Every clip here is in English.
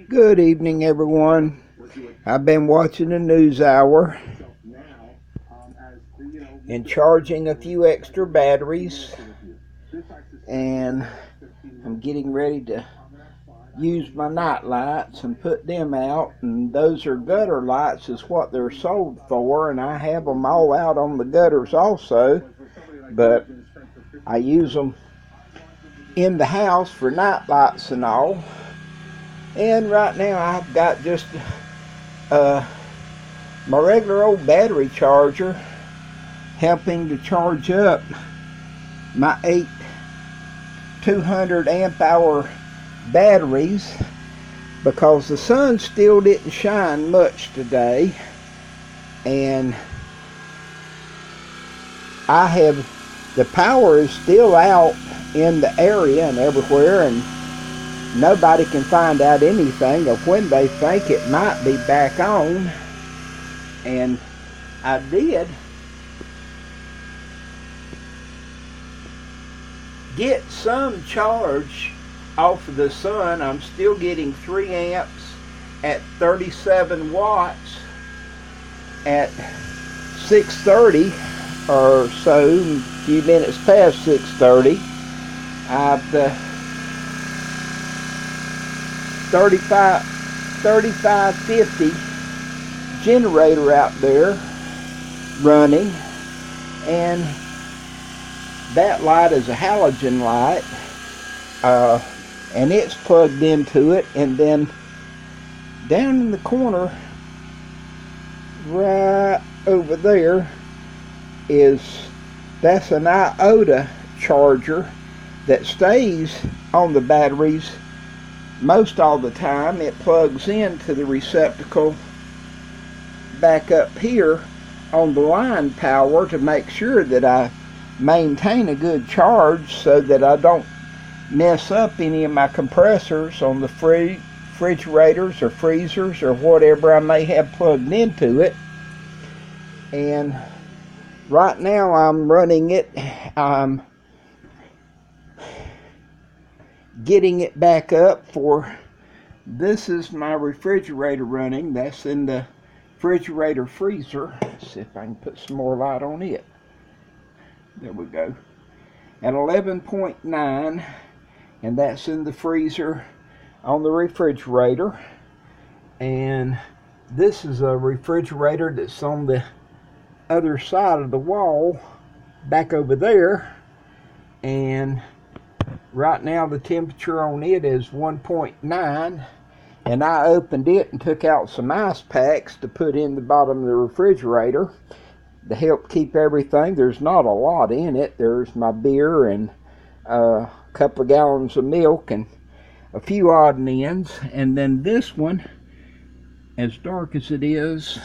Good evening, everyone. I've been watching the news hour and charging a few extra batteries, and I'm getting ready to use my night lights and put them out, and those are gutter lights is what they're sold for, and I have them all out on the gutters also, but I use them in the house for night lights and all. And right now I've got just my regular old battery charger helping to charge up my 8 200 amp hour batteries, because the sun still didn't shine much today, and the power is still out in the area and everywhere, and nobody can find out anything of when they think it might be back on. And I did get some charge off of the sun. I'm still getting 3 amps at 37 watts at 6:30 or so, a few minutes past 6:30. I've 3550 generator out there running, and that light is a halogen light, and it's plugged into it. And then down in the corner right over there that's an iota charger that stays on the batteries most all the time. It plugs into the receptacle back up here on the line power to make sure that I maintain a good charge, so that I don't mess up any of my compressors on the refrigerators or freezers or whatever I may have plugged into it. And right now I'm running it, I'm getting it back up for, this is my refrigerator running. That's in the refrigerator freezer. Let's see if I can put some more light on it. There we go. At 11.9, and that's in the freezer on the refrigerator. And this is a refrigerator that's on the other side of the wall back over there, and right now the temperature on it is 1.9, and I opened it and took out some ice packs to put in the bottom of the refrigerator to help keep everything. There's not a lot in it. There's my beer and a couple of gallons of milk and a few odd and ends. And then this one, as dark as it is,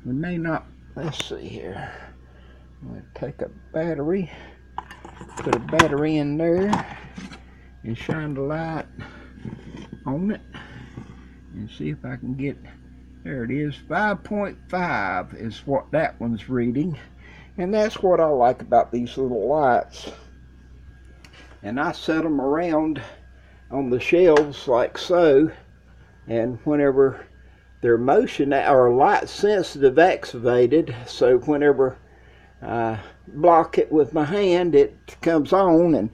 we may not, let's see here. I'm going to take a battery, put a battery in there, and shine the light on it, and see if I can get, there it is, 5.5 is what that one's reading. And that's what I like about these little lights. And I set them around on the shelves like so, and whenever they're motion or light sensitive activated, so whenever I block it with my hand, it comes on. And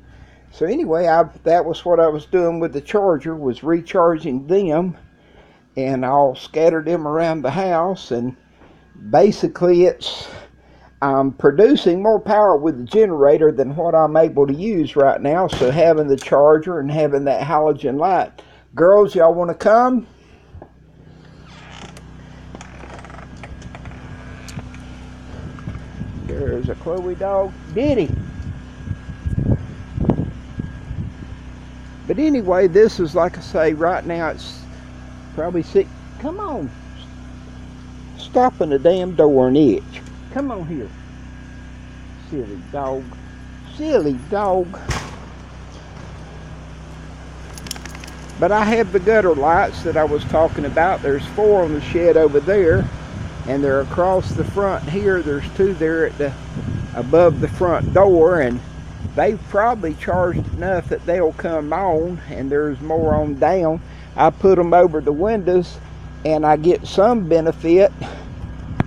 so anyway, that was what I was doing with the charger, was recharging them, and I'll scatter them around the house. And basically I'm producing more power with the generator than what I'm able to use right now. So having the charger and having that halogen light. Girls, y'all want to come? There's a Chloe dog. Diddy. But anyway, this is, like I say, right now it's probably 6. Come on. Stop in the damn door and itch. Come on here. Silly dog. Silly dog. But I have the gutter lights that I was talking about. There's 4 on the shed over there, and they're across the front here. There's 2 there at the above the front door, and they've probably charged enough that they'll come on, and there's more on down. I put them over the windows, and I get some benefit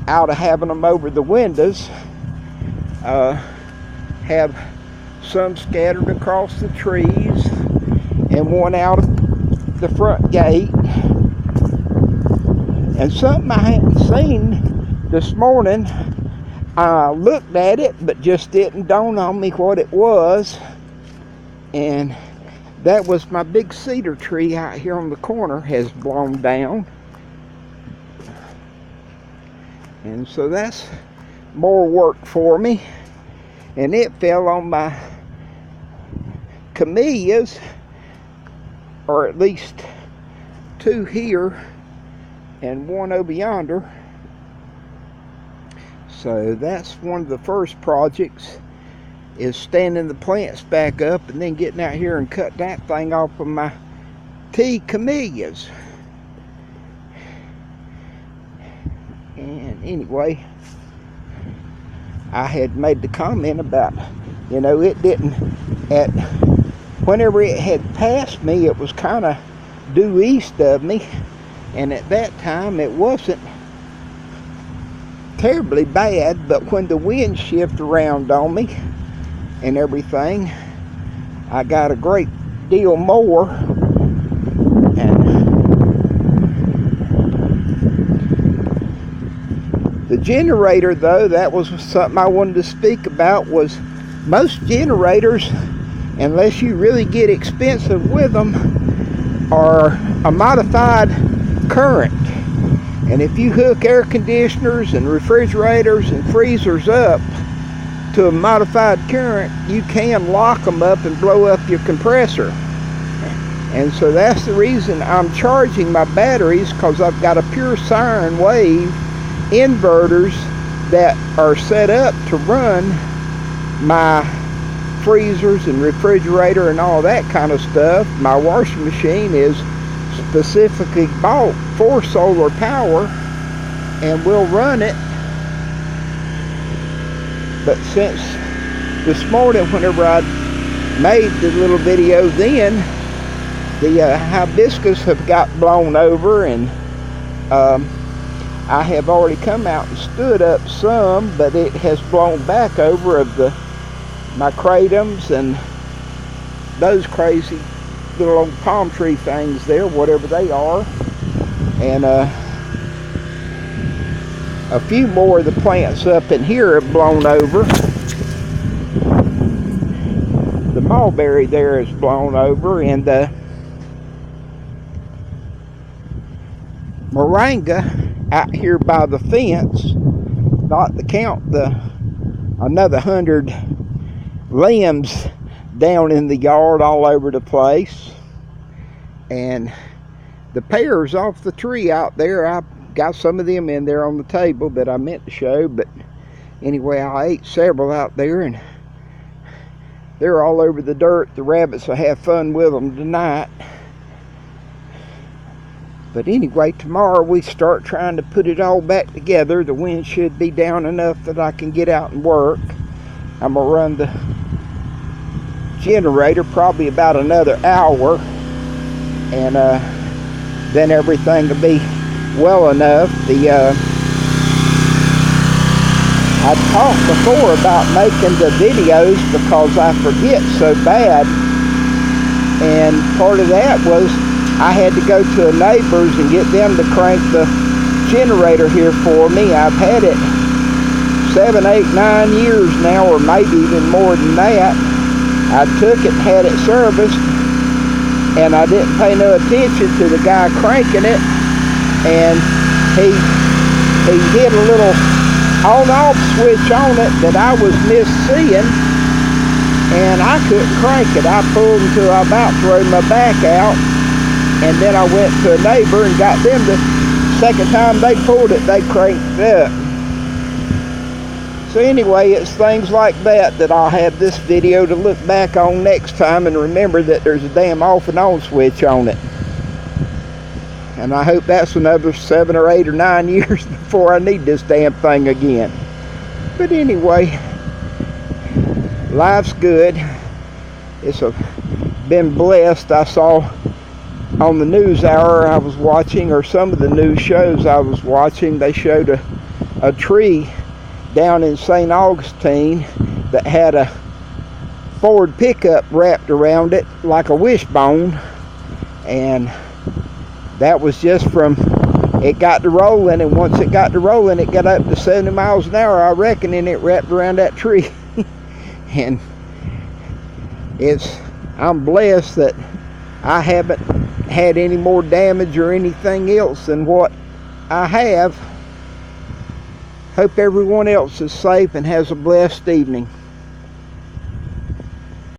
out of having them over the windows. Have some scattered across the trees, and one out of the front gate. And something I hadn't seen this morning, I looked at it but just didn't dawn on me what it was, and that was my big cedar tree out here on the corner has blown down. And so that's more work for me, and it fell on my camellias, or at least two here and one over yonder. So that's one of the first projects, is standing the plants back up and then getting out here and cut that thing off of my tea camellias. And anyway, I had made the comment about, you know, it didn't, whenever it had passed me, it was kind of due east of me, and at that time it wasn't terribly bad, but when the wind shifted around on me and everything, I got a great deal more. And the generator, though, that was something I wanted to speak about. Was most generators, unless you really get expensive with them, are a modified current. And if you hook air conditioners and refrigerators and freezers up to a modified current, you can lock them up and blow up your compressor. And so that's the reason I'm charging my batteries, because I've got a pure sine wave inverters that are set up to run my freezers and refrigerator and all that kind of stuff. My washing machine is specifically bought for solar power and will run it. But since this morning, whenever I made the little video, then the hibiscus have got blown over, and I have already come out and stood up some, but it has blown back over of my kratom and those crazy little old palm tree things there, whatever they are. And a few more of the plants up in here have blown over. The mulberry there is blown over, and the moringa out here by the fence, not to count another 100 limbs down in the yard all over the place. And the pears off the tree out there, I got some of them in there on the table that I meant to show, but anyway, I ate several out there, and they're all over the dirt. The rabbits will have fun with them tonight. But anyway, tomorrow we start trying to put it all back together. The wind should be down enough that I can get out and work. I'm gonna run the generator probably about another hour, and then everything will be well enough. I talked before about making the videos because I forget so bad, and part of that was I had to go to a neighbor's and get them to crank the generator here for me. I've had it 7, 8, 9 years now, or maybe even more than that. I took it, had it serviced, and I didn't pay no attention to the guy cranking it, and he hit a little on-off switch on it that I was misseeing, and I couldn't crank it. I pulled until I about threw my back out, and then I went to a neighbor and got them the second time they pulled it, they cranked it up. So anyway, it's things like that I'll have this video to look back on next time and remember that there's a damn off and on switch on it. And I hope that's another 7 or 8 or 9 years before I need this damn thing again. But anyway, life's good. Been blessed. I saw on the news hour I was watching, or some of the news shows I was watching, they showed a tree down in St. Augustine that had a Ford pickup wrapped around it like a wishbone, and that was just from it got to rolling, and once it got to rolling, it got up to 70 miles an hour, I reckon, and it wrapped around that tree. And I'm blessed that I haven't had any more damage or anything else than what I have. Hope everyone else is safe and has a blessed evening.